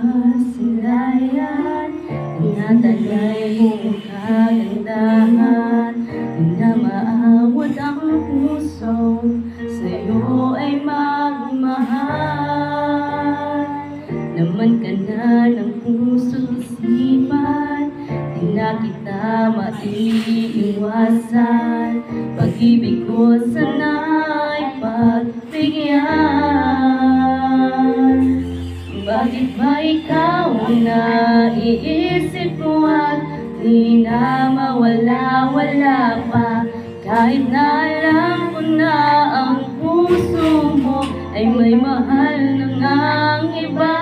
masilayan, tinatagay mong kagandahan, di na maawat ang puso, sa'yo ay magmahal. Laman ka na ng puso't isipan, di na kita maiiwasan, pag-ibig ko sana'y pagbigyan. Bakit ba ikaw ang naiisip ko at di na mawala-wala pa? Kahit na alam ko na ang puso mo ay may mahal na ngang iba,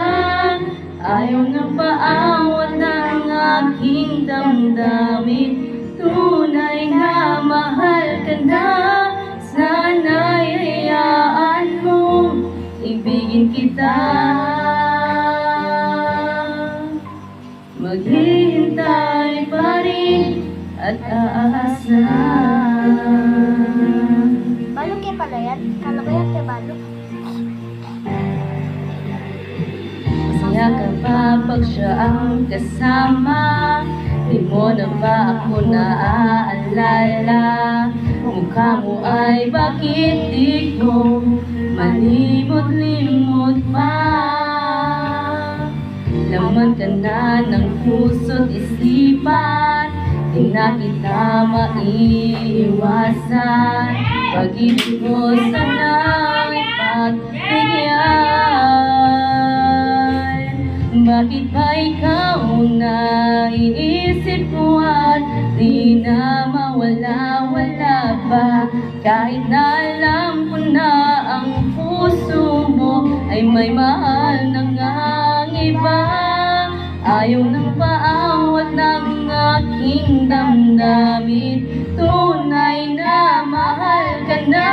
ayaw na paawat ng aking damdamin, tunay na mahal ka na. Sana'y hayaan mo ibigin kita, maghihintay pa rin at aasa. Balok kaya pala yan? Kala ko yan kaya balok. Masaya ka ba pag siya ang kasama? Di mo na ba ako naaalala? Mukha mo ay bakit di ko malimot-limot pa? Laman ka na ng puso't isipan, di na kita maiiwasan, pag-ibig mo sana'y pagbigyan. Bakit ba ikaw naiisip ko at di na mawala-wala pa? Kahit na alam ko na ang puso mo ay may mahal na ngang iba, ayaw nang paawat ng aking damdamin, tunay na mahal ka na.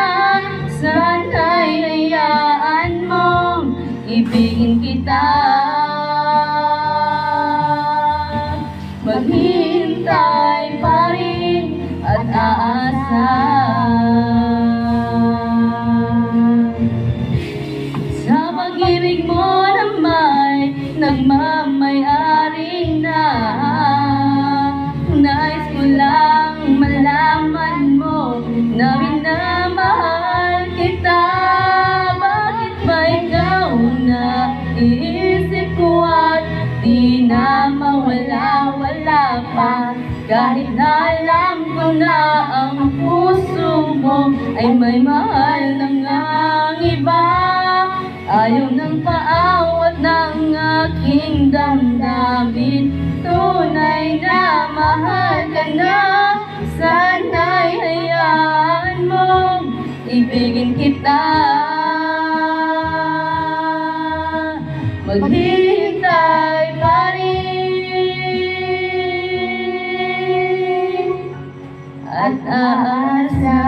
Sana'y hayaan mong ibigin kita, maghihintay pa rin at aasa. Sa pag-ibig mo na may nagmamay-ari na, nais ko lang malaman mo na minamahal kita. Bakit ba ikaw naiisip ko at di na mawala-wala pa? Kahit na alam ko na ang puso mo ay may mahal na ngang iba, ayaw nang paawat ng aking damdamin, tunay na mahal ka na. Sana'y hayaan mong ibigin kita, maghihintay pa rin at aasa.